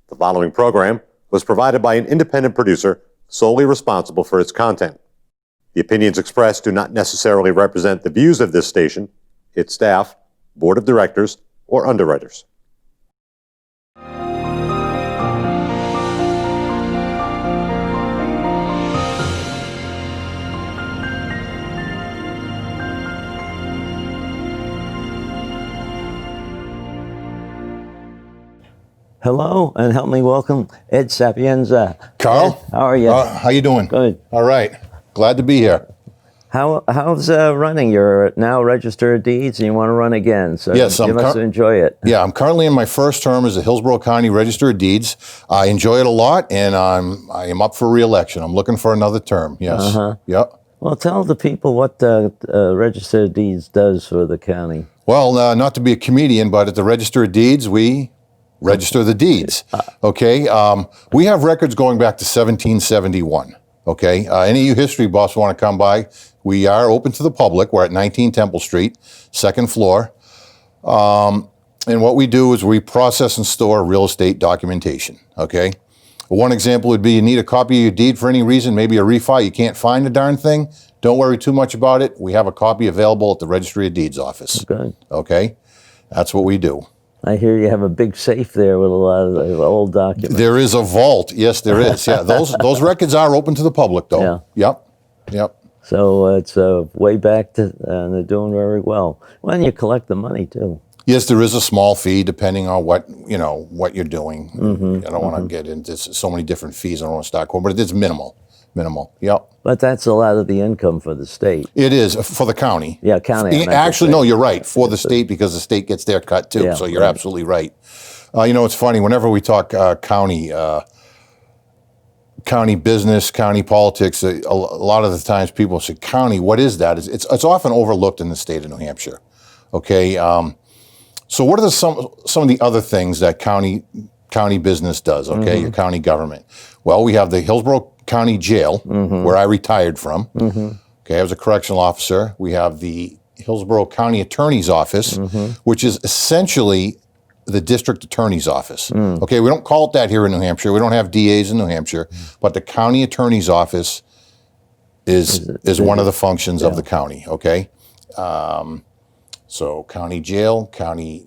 The following program was provided by an independent producer solely responsible for its content. The opinions expressed do not necessarily represent the views of this station, its staff, board of directors, or underwriters. Hello, and help me welcome Ed Sapienza. Carl, Ed, how are you? How you doing? Good. All right. Glad to be here. How's running? You're now registered deeds, and you want to run again. So yes, you must enjoy it. Yeah, I'm currently in my first term as a Hillsborough County Register of Deeds. I enjoy it a lot, and I am up for re-election. I'm looking for another term. Yes. Yep. Well, tell the people what Register of Deeds does for the county. Well, not to be a comedian, but at the Register of Deeds, we register the deeds. Okay. We have records going back to 1771. Okay. Any of you history buffs want to come by, we are open to the public. We're at 19 Temple Street, second floor. And what we do is we process and store real estate documentation. Okay. One example would be you need a copy of your deed for any reason, maybe a refi, you can't find the darn thing. Don't worry too much about it. We have a copy available at the Registry of Deeds office. Good. Okay. That's what we do. I hear you have a big safe there with a lot of old documents. There is a vault. Yes, there is. Yeah, those records are open to the public, though. Yeah. Yep. So it's way back to, and they're doing very well. Well, and you collect the money too. Yes, there is a small fee depending on what you're doing. I don't want to get into so many different fees. I don't want to start quoting, but it's minimal. Yep. But that's a lot of the income for the state. It is for the county. Yeah, county. Actually, no, you're right. For the state, because the state gets their cut too. Yeah, so you're absolutely right. It's funny. Whenever we talk county business, county politics, a lot of the times people say, "County, what is that?" It's often overlooked in the state of New Hampshire. Okay. So what are some of the other things that county business does? Okay, your county government. Well, we have the Hillsborough County Jail, where I retired from. Okay, I was a correctional officer. We have the Hillsborough County Attorney's Office, which is essentially the district attorney's office. Okay, we don't call it that here in New Hampshire. We don't have DAs in New Hampshire, but the county attorney's office is one of the functions of the county. Okay, so county jail, county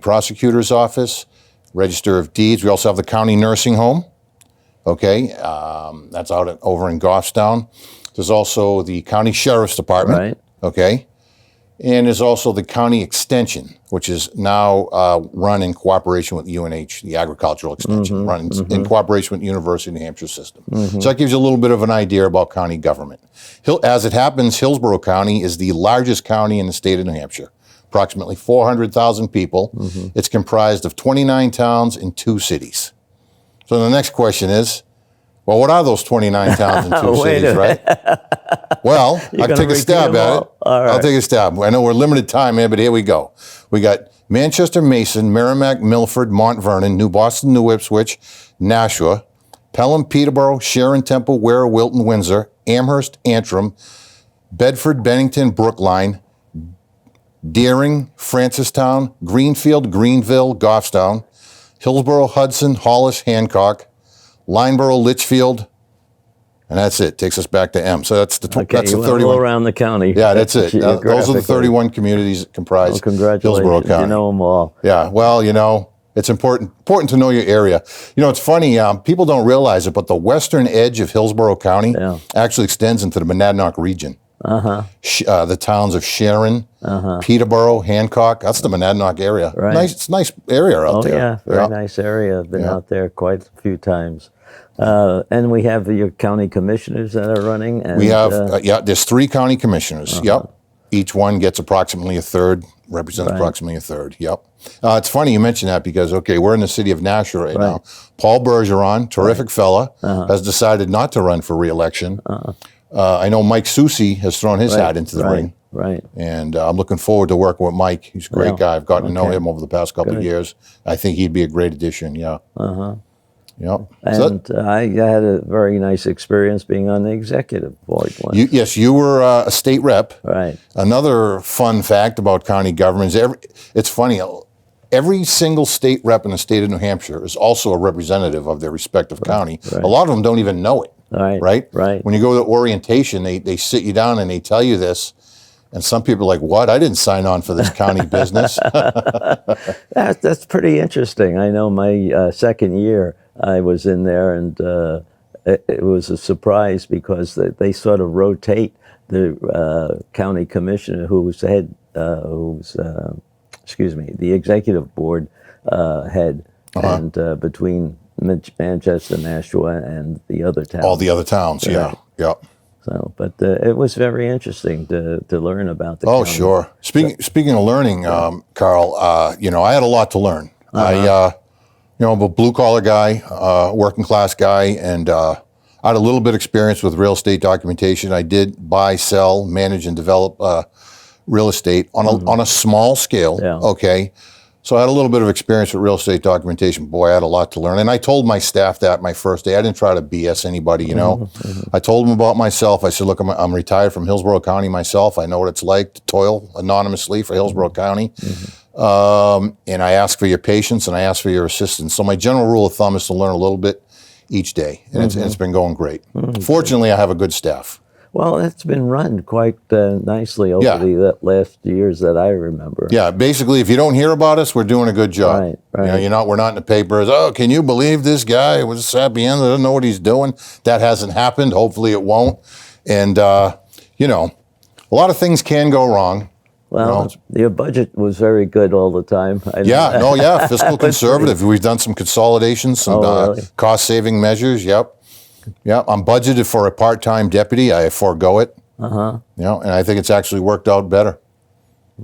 prosecutor's office, Register of Deeds. We also have the county nursing home. Okay, that's over in Goffstown. There's also the county sheriff's department. Right. Okay, and there's also the county extension, which is now run in cooperation with UNH, the agricultural extension, run in cooperation with the University of New Hampshire system. So that gives you a little bit of an idea about county government. As it happens, Hillsborough County is the largest county in the state of New Hampshire. Approximately 400,000 people. It's comprised of 29 towns and 2 cities. So the next question is, well, what are those 29 towns and 2 cities, right? Well, I'll take a stab at it. All right. I'll take a stab. I know we're limited time here, but here we go. We got Manchester, Mason, Merrimack, Milford, Mont Vernon, New Boston, New Ipswich, Nashua, Pelham, Peterborough, Sharon, Temple, Ware, Wilton, Windsor, Amherst, Antrim, Bedford, Bennington, Brookline, Deering, Francistown, Greenfield, Greenville, Goffstown, Hillsborough, Hudson, Hollis, Hancock, Lineborough, Litchfield, and that's it. Takes us back to M. So that's the 31 all around the county. Yeah, that's it. Those are the 31 communities that comprise Hillsborough County. You know them all. Yeah. Well, it's important to know your area. It's funny. People don't realize it, but the western edge of Hillsborough County actually extends into the Monadnock region. The towns of Sharon, Peterborough, Hancock. That's the Monadnock area. Right. It's a nice area out there. Oh yeah, very nice area. I've been out there quite a few times. And we have your county commissioners that are running. And, we have there's 3 county commissioners. Yep. Each one gets approximately a third, represents approximately a third. Yep. It's funny you mention that because we're in the city of Nashua right now. Paul Bergeron, terrific fella, has decided not to run for re-election. I know Mike Soucy has thrown his hat into the ring. Right. And I'm looking forward to working with Mike. He's a great guy. I've gotten to know him over the past couple of years. I think he'd be a great addition. Yeah. Yep. And I had a very nice experience being on the executive board once. Yes, you were a state rep. Right. Another fun fact about county government is it's funny. every single state rep in the state of New Hampshire is also a representative of their respective county. right. A lot of them don't even know it. Right. Right. When you go to orientation, they sit you down and they tell you this, and some people are like, "What? I didn't sign on for this county business." That's pretty interesting. I know my second year I was in there, and it was a surprise because they sort of rotate the county commissioner who's the executive board head, and between Manchester, Nashua, and the other towns. All the other towns, yeah. So, but it was very interesting to learn about the Oh, county. sure. Speaking of learning, Carl, I had a lot to learn. I'm a blue-collar guy, working class guy, and I had a little bit of experience with real estate documentation. I did buy, sell, manage, and develop real estate on a small scale, okay? So I had a little bit of experience with real estate documentation. Boy, I had a lot to learn. And I told my staff that my first day. I didn't try to BS anybody, you know. I told them about myself. I said, look, I'm retired from Hillsborough County myself. I know what it's like to toil anonymously for Hillsborough County. And I ask for your patience and I ask for your assistance. So my general rule of thumb is to learn a little bit each day. And it's been going great. Fortunately, I have a good staff. Well, it's been run quite nicely over the last years that I remember. Yeah, basically, if you don't hear about us, we're doing a good job. Right. You know, we're not in the papers. Oh, can you believe this guy was Sapienza? Doesn't know what he's doing. That hasn't happened. Hopefully, it won't. And a lot of things can go wrong. Well, your budget was very good all the time. Fiscal conservative. We've done some consolidations, some really? cost-saving measures. Yep. I'm budgeted for a part-time deputy. I forego it. And I think it's actually worked out better.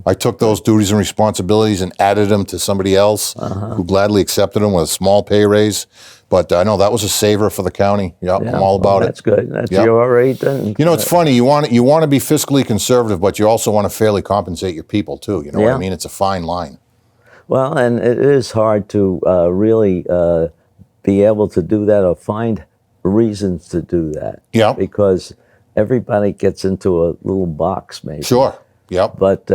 I took those duties and responsibilities and added them to somebody else who gladly accepted them with a small pay raise. But I know that was a saver for the county. I'm all about it. That's good. You're all right then. You know, it's funny. You want to be fiscally conservative, but you also want to fairly compensate your people too. You know what I mean? It's a fine line. Well, and it is hard to really be able to do that or find reasons to do that. Yeah. Because everybody gets into a little box, maybe. Sure. Yep. But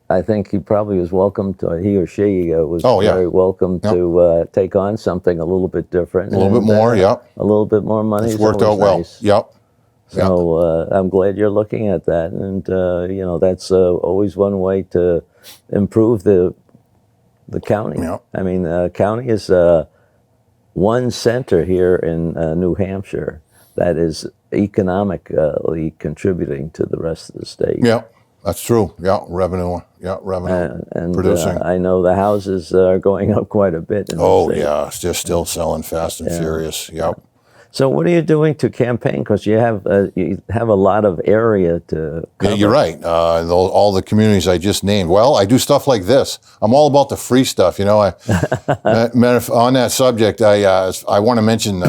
I think he probably was welcome to, he or she was very welcome to take on something a little bit different. A little bit more, A little bit more money. It's worked out well. Nice. Yep. So I'm glad you're looking at that. And, that's always one way to improve the county. Yep. I mean, the county is one center here in New Hampshire that is economically contributing to the rest of the state. Yeah, that's true. Yeah, revenue. Yeah, revenue. And producing. I know the houses are going up quite a bit. In the state. Yeah, they're still selling fast and furious. Yep. So what are you doing to campaign? Because you have a lot of area to cover. Yeah, you're right. All the communities I just named. Well, I do stuff like this. I'm all about the free stuff. You know, on that subject, I want to mention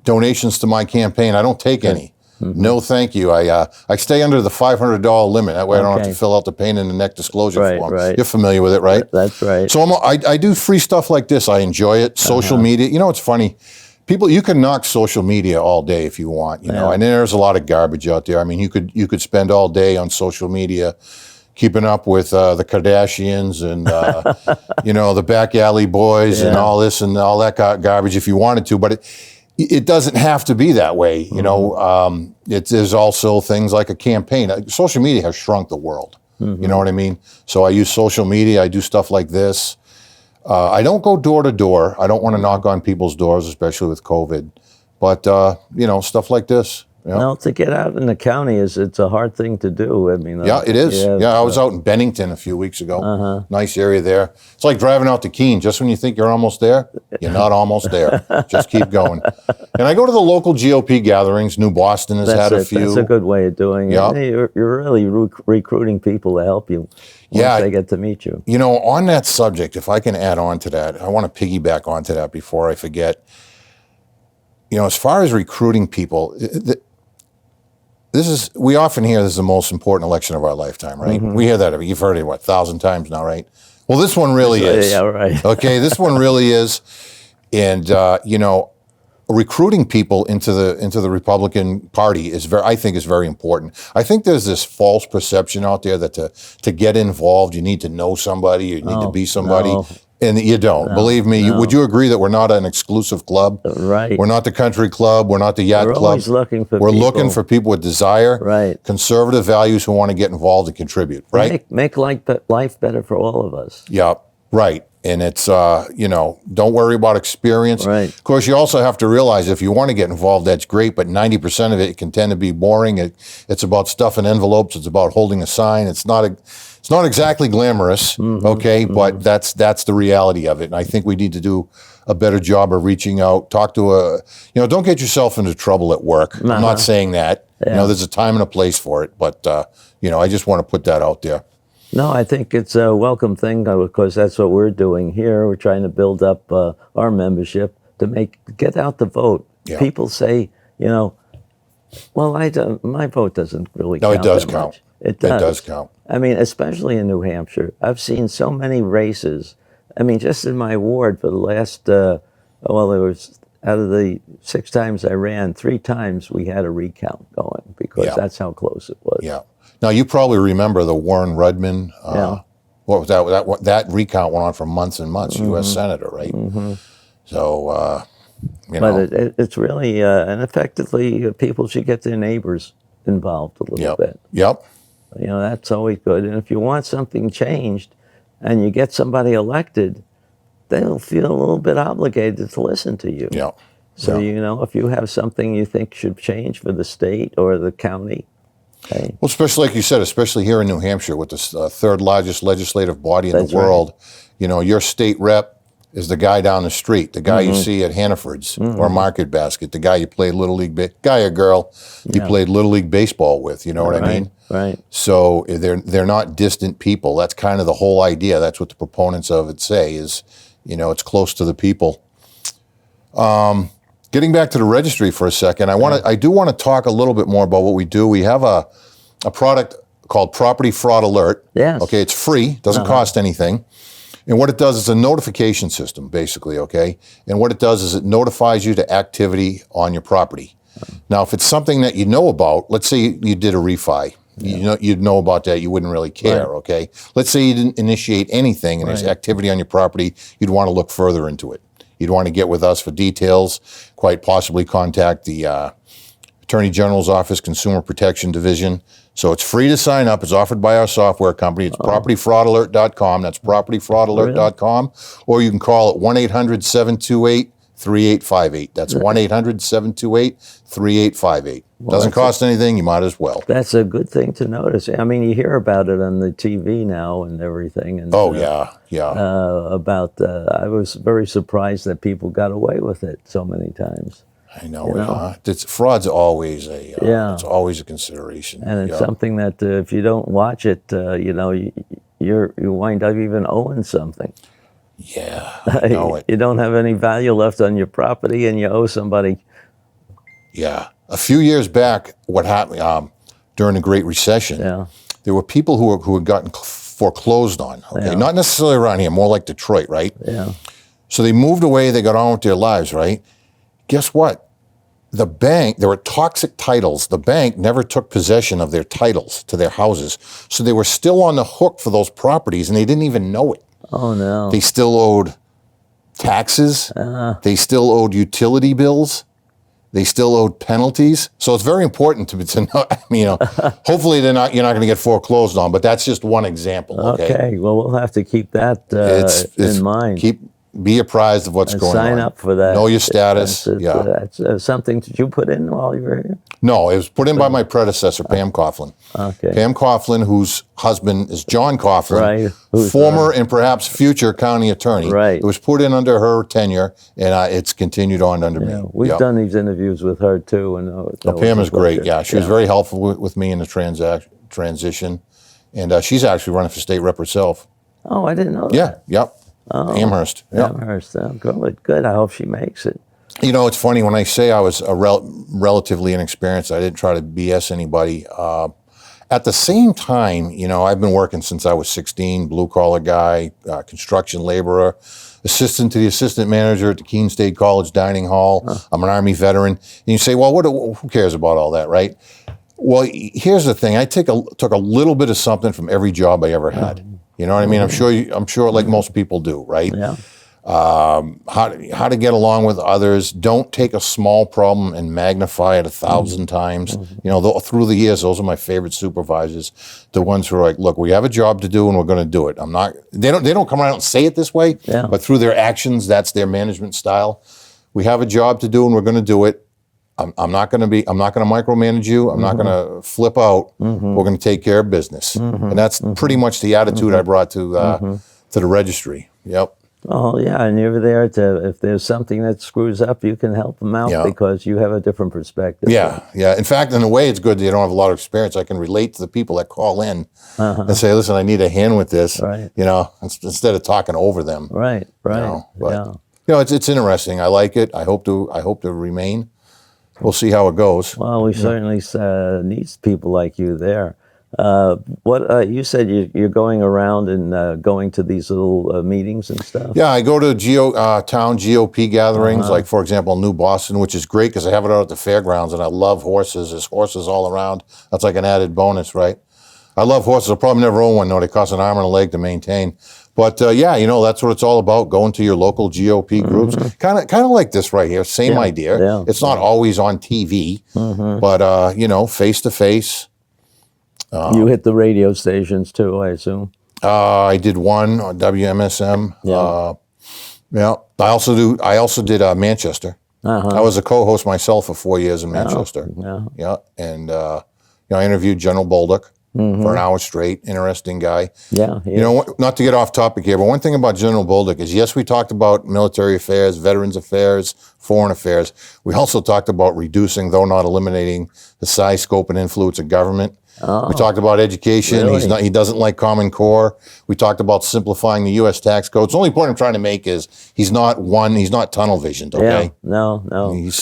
donations to my campaign. I don't take any. No, thank you. I stay under the $500 limit. That way I don't have to fill out the pain in the neck disclosure form. Right. You're familiar with it, right? That's right. So I do free stuff like this. I enjoy it. Social media. You know, it's funny. People, you can knock social media all day if you want, you know, and there's a lot of garbage out there. I mean, you could spend all day on social media keeping up with the Kardashians and, the back alley boys and all this and all that garbage if you wanted to, but it doesn't have to be that way. You know, there's also things like a campaign. Social media has shrunk the world. You know what I mean? So I use social media. I do stuff like this. I don't go door to door. I don't want to knock on people's doors, especially with COVID. But, stuff like this. Well, to get out in the county it's a hard thing to do. I mean, it is. I was out in Bennington a few weeks ago. Nice area there. It's like driving out to Keene. Just when you think you're almost there, you're not almost there. Just keep going. And I go to the local GOP gatherings. New Boston has had a few. That's a good way of doing it. Yep. You're really recruiting people to help you once they get to meet you. You know, on that subject, if I can add on to that, I want to piggyback onto that before I forget. You know, as far as recruiting people, we often hear this is the most important election of our lifetime, right? We hear that. You've heard it, 1,000 times now, right? Well, this one really is. Yeah, right. Okay, this one really is. And, recruiting people into the Republican Party I think is very important. I think there's this false perception out there that to get involved, you need to know somebody, you need to be somebody. No. And you don't. Believe me. Would you agree that we're not an exclusive club? Right. We're not the country club. We're not the yacht We're club. always looking for We're people. looking for people with desire, Right. conservative values who want to get involved and contribute, right? Make life better for all of us. Yeah, right. And it's, don't worry about experience. Right. Of course, you also have to realize if you want to get involved, that's great, but 90% of it can tend to be boring. It's about stuffing envelopes. It's about holding a sign. It's not exactly glamorous, okay, but that's the reality of it. And I think we need to do a better job of reaching out, talk to don't get yourself into trouble at work. I'm not saying that. Yeah. There's a time and a place for it, but, I just want to put that out there. No, I think it's a welcome thing because that's what we're doing here. We're trying to build up our membership to get out the vote. Yeah. People say, well, my vote doesn't really No, count. it does that count. much. It does. It does count. I mean, especially in New Hampshire. I've seen so many races. I mean, just in my ward for the last, there was out of the 6 times I ran, 3 times we had a recount going because that's how close it was. Yeah. Now, you probably remember the Warren Rudman. What was that? That recount went on for months and months. U.S. Senator, right? So, But it's really, and effectively, people should get their neighbors involved a little bit. Yep. That's always good. And if you want something changed and you get somebody elected, they'll feel a little bit obligated to listen to you. Yeah. So, if you have something you think should change for the state or the county, hey. Well, especially like you said, especially here in New Hampshire with the third largest legislative body in That's the world, your state rep is the guy down the street, the guy you see at Hannaford's or Market Basket, the guy you played Little League, guy or girl you played Little League baseball with, you know what I mean? Right. So they're not distant people. That's kind of the whole idea. That's what the proponents of it say is, it's close to the people. Getting back to the registry for a second, I do want to talk a little bit more about what we do. We have a product called Property Fraud Alert. Yes. Okay, it's free, doesn't cost anything. And what it does is a notification system, basically, okay? And what it does is it notifies you to activity on your property. Now, if it's something that you know about, let's say you did a refi. You'd know about that. You wouldn't really care, okay? Let's say you didn't initiate anything and there's activity on your property. You'd want to look further into it. You'd want to get with us for details, quite possibly contact the Attorney General's Office, Consumer Protection Division. So it's free to sign up. It's offered by our software company. It's propertyfraudalert.com. That's propertyfraudalert.com. Or you can call it 1-800-728-3858. That's 1-800-728-3858. Doesn't cost anything. You might as well. That's a good thing to notice. I mean, you hear about it on the TV now and everything. And, yeah. I was very surprised that people got away with it so many times. I know. Fraud's always it's always a consideration. And it's something that if you don't watch it, you wind up even owing something. Yeah, I know it. You don't have any value left on your property and you owe somebody. Yeah. A few years back, what happened during the Great Recession, there were people who had gotten foreclosed on, okay? Not necessarily around here, more like Detroit, right? Yeah. So they moved away, they got on with their lives, right? Guess what? The bank, there were toxic titles. The bank never took possession of their titles to their houses. So they were still on the hook for those properties and they didn't even know it. Oh, no. They still owed taxes. They still owed utility bills. They still owed penalties. So it's very important to know, hopefully you're not going to get foreclosed on, but that's just one example. Okay. Well, we'll have to keep that in mind. Be apprised of what's going on. Sign up for that. Know your status. That's something that you put in while you were here? No, it was put in by my predecessor, Pam Coughlin. Okay. Pam Coughlin, whose husband is John Coughlin, former and perhaps future county attorney. Right. It was put in under her tenure, and it's continued on under me. We've done these interviews with her, too. And Pam is great, She was very helpful with me in the transition, and she's actually running for state rep herself. Oh, I didn't know that. Yep. Amherst. Yeah. Amherst. Good. I hope she makes it. It's funny when I say I was relatively inexperienced. I didn't try to BS anybody. At the same time, I've been working since I was 16, blue collar guy, construction laborer. assistant to the assistant manager at the Keene State College Dining Hall. I'm an Army veteran. And you say, well, who cares about all that, right? Well, here's the thing. I took a little bit of something from every job I ever had. You know what I mean? I'm sure like most people do, right? Yeah. How to get along with others. Don't take a small problem and magnify it 1,000 times. You know, through the years, those are my favorite supervisors. The ones who are like, look, we have a job to do and we're going to do it. They don't come around and say it this way, but through their actions, that's their management style. We have a job to do and we're going to do it. I'm not going to micromanage you. I'm not going to flip out. We're going to take care of business. And that's pretty much the attitude I brought to the registry. Yep. Oh, yeah, and you're there if there's something that screws up, you can help them out because you have a different perspective. Yeah, yeah. In fact, in a way, it's good that you don't have a lot of experience. I can relate to the people that call in and say, listen, I need a hand with this, you know, instead of talking over them. Right. You know, but, you know, it's interesting. I like it. I hope to remain. We'll see how it goes. Well, we certainly need people like you there. What you said you're going around and going to these little meetings and stuff? Yeah, I go to town GOP gatherings, like, for example, New Boston, which is great because I have it out at the fairgrounds, and I love horses. There's horses all around. That's like an added bonus, right? I love horses. I'll probably never own one, though. They cost an arm and a leg to maintain. But, yeah, you know, that's what it's all about, going to your local GOP groups. Kind of like this right here, same idea. Yeah. It's not always on TV, but, you know, face-to-face. You hit the radio stations too, I assume. I did one on WMSM. Yeah. I also did Manchester. I was a co-host myself for 4 years in Manchester. Yeah. And you know, I interviewed General Bolduc for an hour straight. Interesting guy. Yeah. You know, not to get off topic here, but one thing about General Bolduc is, yes, we talked about military affairs, veterans affairs, foreign affairs. We also talked about reducing, though not eliminating, the size, scope, and influence of government. We talked about education. Really? He doesn't like Common Core. We talked about simplifying the U.S. tax code. So the only point I'm trying to make is he's not tunnel visioned, okay? Yeah, no.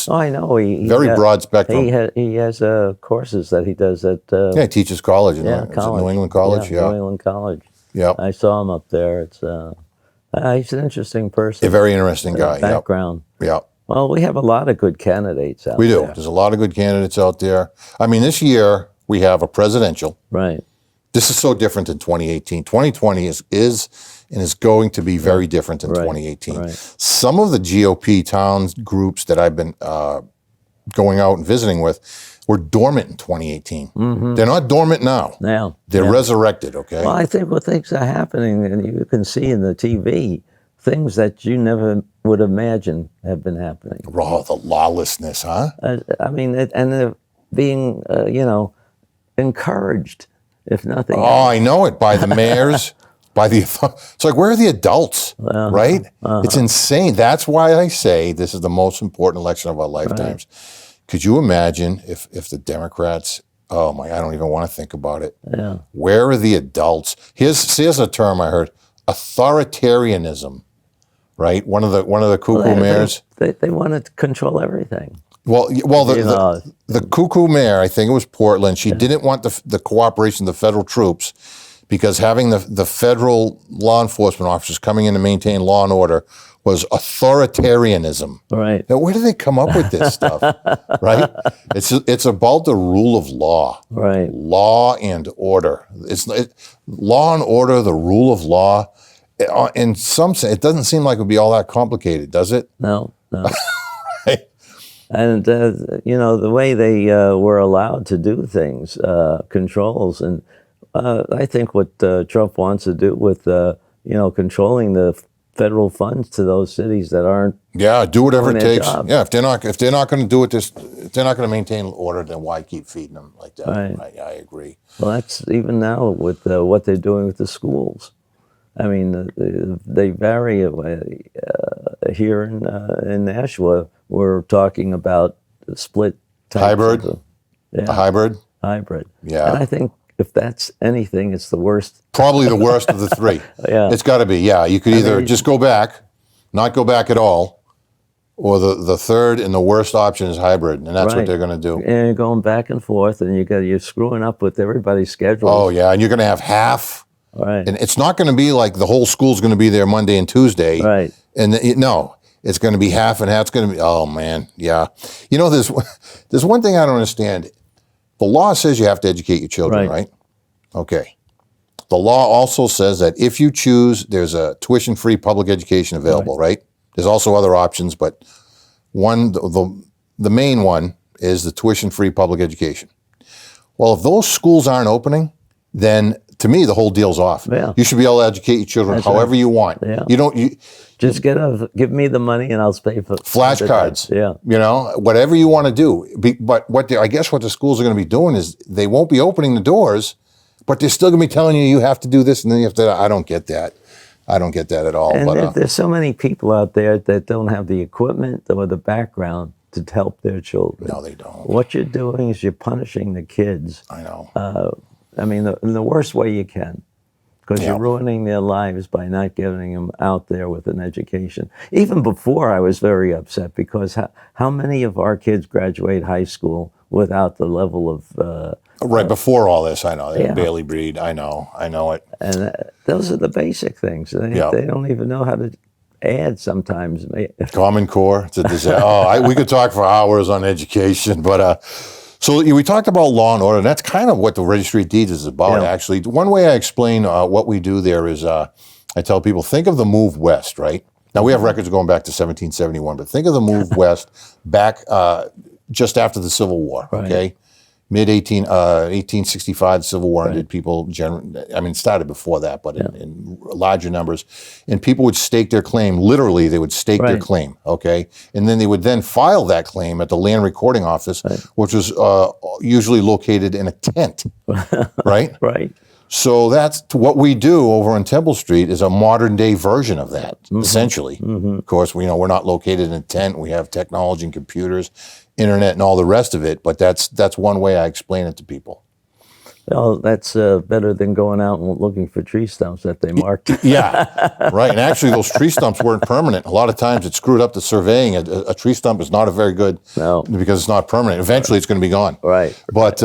I know. He very broad spectrum. He has courses that he does at... he teaches college. College. New England College, New England College. Yeah. I saw him up there. It's he's an interesting person. A very interesting guy. Background. Yeah. Well, we have a lot of good candidates out there. We do. There's a lot of good candidates out there. I mean, this year we have a presidential. Right. This is so different than 2018. 2020 is going to be very different than 2018. Right. Some of the GOP towns groups that I've been going out and visiting with were dormant in 2018. They're not dormant now. They're resurrected, okay? Well, I think what things are happening, and you can see in the TV, things that you never would imagine have been happening. Oh, the lawlessness, huh? I mean, and they're being, you know, encouraged, if nothing else. Oh, I know it, by the mayors, it's like, where are the adults, right? It's insane. That's why I say this is the most important election of our lifetimes. Right. Could you imagine if the Democrats, oh my, I don't even want to think about it. Yeah. Where are the adults? Here's a term I heard, authoritarianism, right? One of the cuckoo mayors. They want to control everything. Well, the cuckoo mayor, I think it was Portland, she didn't want the cooperation of the federal troops because having the federal law enforcement officers coming in to maintain law and order was authoritarianism. Right. Now, where do they come up with this stuff? Right? It's about the rule of law. Right. Law and order. Law and order, the rule of law. In some sense, it doesn't seem like it would be all that complicated, does it? No. Right. And, you know, the way they were allowed to do things, controls, and I think what Trump wants to do with, you know, controlling the federal funds to those cities that aren't. Yeah, do whatever it takes. Job. Yeah, if they're not going to do it, if they're not going to maintain order, then why keep feeding them like that? Right. I agree. Well, that's even now with what they're doing with the schools. I mean, they vary. Here in Nashua, we're talking about split hybrid. A hybrid. Hybrid. Yeah. And I think if that's anything, it's the worst. Probably the worst of the three. Yeah. It's got to be. Yeah. You could either just go back, not go back at all, or the third and the worst option is hybrid, and that's what they're going to do. And you're going back and forth, and you're screwing up with everybody's schedule. Oh yeah, and you're going to have half. Right. And it's not going to be like the whole school's going to be there Monday and Tuesday. Right. And no, it's going to be half and half. It's going to be, oh man, yeah. You know, there's one thing I don't understand. The law says you have to educate your children, right? Okay. The law also says that if you choose, there's a tuition-free public education available, right? There's also other options, but the main one is the tuition-free public education. Well, if those schools aren't opening, then to me, the whole deal's off. Yeah. You should be able to educate your children however you want. Yeah. You just give me the money and I'll pay for flashcards. Yeah. You know, whatever you want to do. But I guess what the schools are going to be doing is they won't be opening the doors, but they're still going to be telling you have to do this and then you have to. I don't get that. I don't get that at all. And there's so many people out there that don't have the equipment or the background to help their children. No, they don't. What you're doing is you're punishing the kids. I know. I mean, in the worst way you can, because you're ruining their lives by not getting them out there with an education. Even before, I was very upset because how many of our kids graduate high school without the level of... right before all this, I know. They barely breed. I know it. And those are the basic things. They don't even know how to add sometimes. Common Core, it's a disaster. We could talk for hours on education, but... So we talked about law and order, and that's kind of what the Registry of Deeds is about, actually. One way I explain what we do there is I tell people, think of the move west, right? Now, we have records going back to 1771, but think of the move west back just after the Civil War, okay? Mid-1865, the Civil War ended. People, it started before that, but in larger numbers. And people would stake their claim. Literally, they would stake their claim, okay? And then they would then file that claim at the land recording office, which was usually located in a tent, right? Right. So that's what we do over on Temple Street is a modern day version of that, essentially. Of course, we're not located in a tent. We have technology and computers, internet and all the rest of it, but that's one way I explain it to people. Well, that's better than going out and looking for tree stumps that they marked. Yeah, right. And actually, those tree stumps weren't permanent. A lot of times it screwed up the surveying. A tree stump is not a very good, because it's not permanent. Eventually, it's going to be gone. Right. But,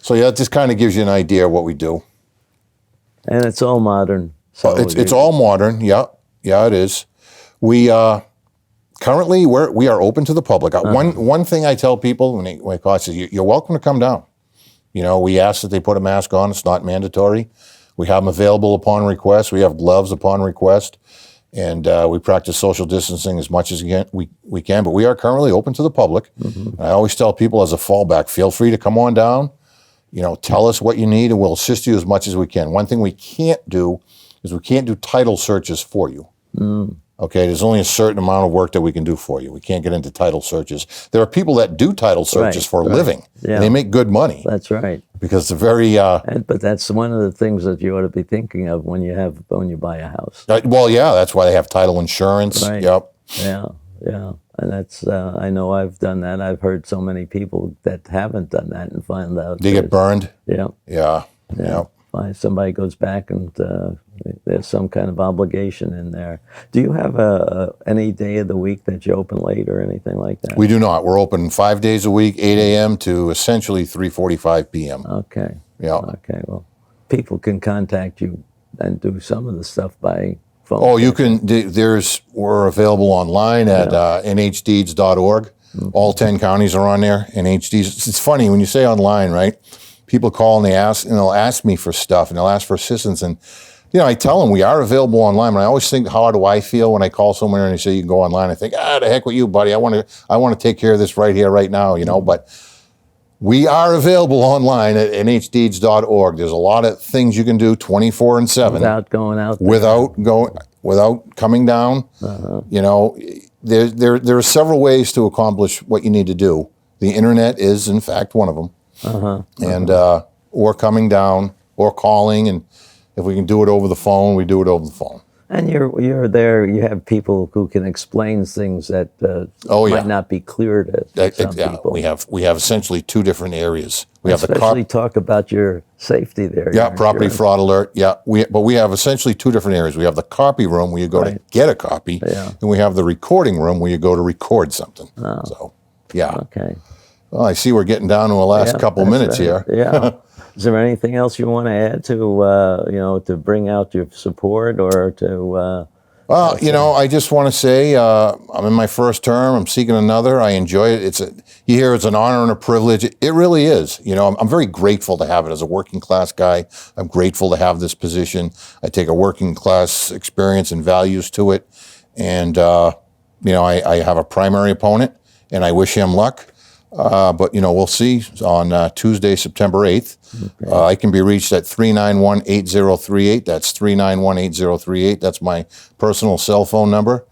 so yeah, it just kind of gives you an idea of what we do. And it's all modern. So it's all modern. Yeah, it is. We currently we are open to the public. One thing I tell people when they call is you're welcome to come down. We ask that they put a mask on. It's not mandatory. We have them available upon request. We have gloves upon request, and we practice social distancing as much as we can. But we are currently open to the public. I always tell people as a fallback, feel free to come on down. Tell us what you need, and we'll assist you as much as we can. One thing we can't do is we can't do title searches for you. Okay, there's only a certain amount of work that we can do for you. We can't get into title searches. There are people that do title searches for a living, and they make good money. That's right. Because it's a very... but that's one of the things that you ought to be thinking of when you buy a house. Well, yeah, that's why they have title insurance. Right. Yep. Yeah. And that's, I know I've done that. I've heard so many people that haven't done that and find out. They get burned? Yeah. Yeah. Somebody goes back and there's some kind of obligation in there. Do you have any day of the week that you open late or anything like that? We do not. We're open 5 days a week, 8 a.m. to essentially 3:45 p.m. Okay. Yeah. Okay. Well, people can contact you and do some of the stuff by phone. Oh, you can. We're available online at nhdeeds.org. All 10 counties are on there. NHDeeds. It's funny when you say online, right? People call and they'll ask me for stuff and they'll ask for assistance. And, I tell them we are available online. But I always think, how do I feel when I call someone and they say you can go online? I think, the heck with you, buddy. I want to take care of this right here, right now, But we are available online at nhdeeds.org. There's a lot of things you can do 24/7 without going out there. without coming down. There are several ways to accomplish what you need to do. The internet is, in fact, one of them. And or coming down or calling, and if we can do it over the phone, we do it over the phone. And you're there. You have people who can explain things that might not be clear to some people. We have essentially two different areas. We have especially talk about your safety there. Yeah, property fraud alert. Yeah, but we have essentially two different areas. We have the copy room where you go to get a copy, and we have the recording room where you go to record something. So, yeah. Okay. Well, I see we're getting down to the last couple minutes here. Yeah. Is there anything else you want to add to, to bring out your support or to Well, you know, I just want to say I'm in my first term. I'm seeking another. I enjoy it. You hear it's an honor and a privilege. It really is. You know, I'm very grateful to have it as a working class guy. I'm grateful to have this position. I take a working class experience and values to it. And, you know, I have a primary opponent, and I wish him luck. But, you know, we'll see on Tuesday, September 8th. Okay. I can be reached at 391-8038. That's 391-8038. That's my personal cell phone number.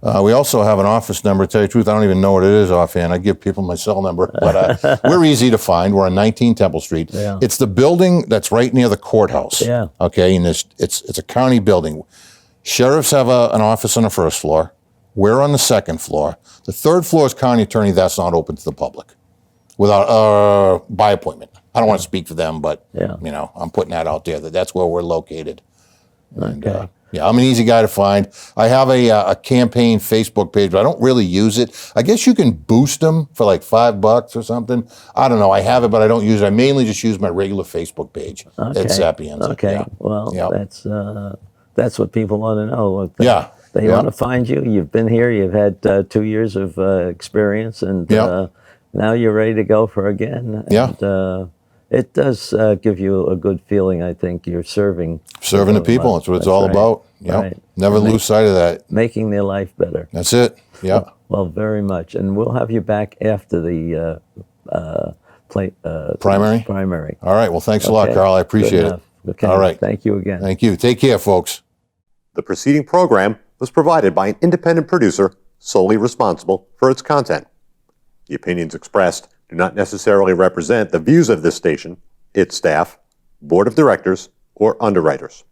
Okay. We also have an office number. To tell you the truth, I don't even know what it is offhand. I give people my cell number. But we're easy to find. We're on 19 Temple Street. Yeah. It's the building that's right near the courthouse. Yeah. Okay, and it's a county building. Sheriffs have an office on the first floor. We're on the second floor. The third floor is county attorney. That's not open to the public without by appointment. I don't want to speak for them, but you know, I'm putting that out there. That's where we're located. And, okay. Yeah, I'm an easy guy to find. I have a campaign Facebook page, but I don't really use it. I guess you can boost them for like $5 or something. I don't know. I have it, but I don't use it. I mainly just use my regular Facebook page at Sapienza. Okay. Yeah. Well, that's what people want to know. They want to find you. You've been here. You've had 2 years of experience, and now you're ready to go for again. And, it does give you a good feeling. I think you're serving the people. That's what it's all about. Yeah, right. Never lose sight of that. Making their life better. That's it. Yeah. Well, very much, and we'll have you back after the primary. Primary. All right. Well, thanks a lot, Carl. I appreciate it. Okay. All right. Thank you again. Thank you. Take care, folks. The preceding program was provided by an independent producer solely responsible for its content. The opinions expressed do not necessarily represent the views of this station, its staff, board of directors, or underwriters.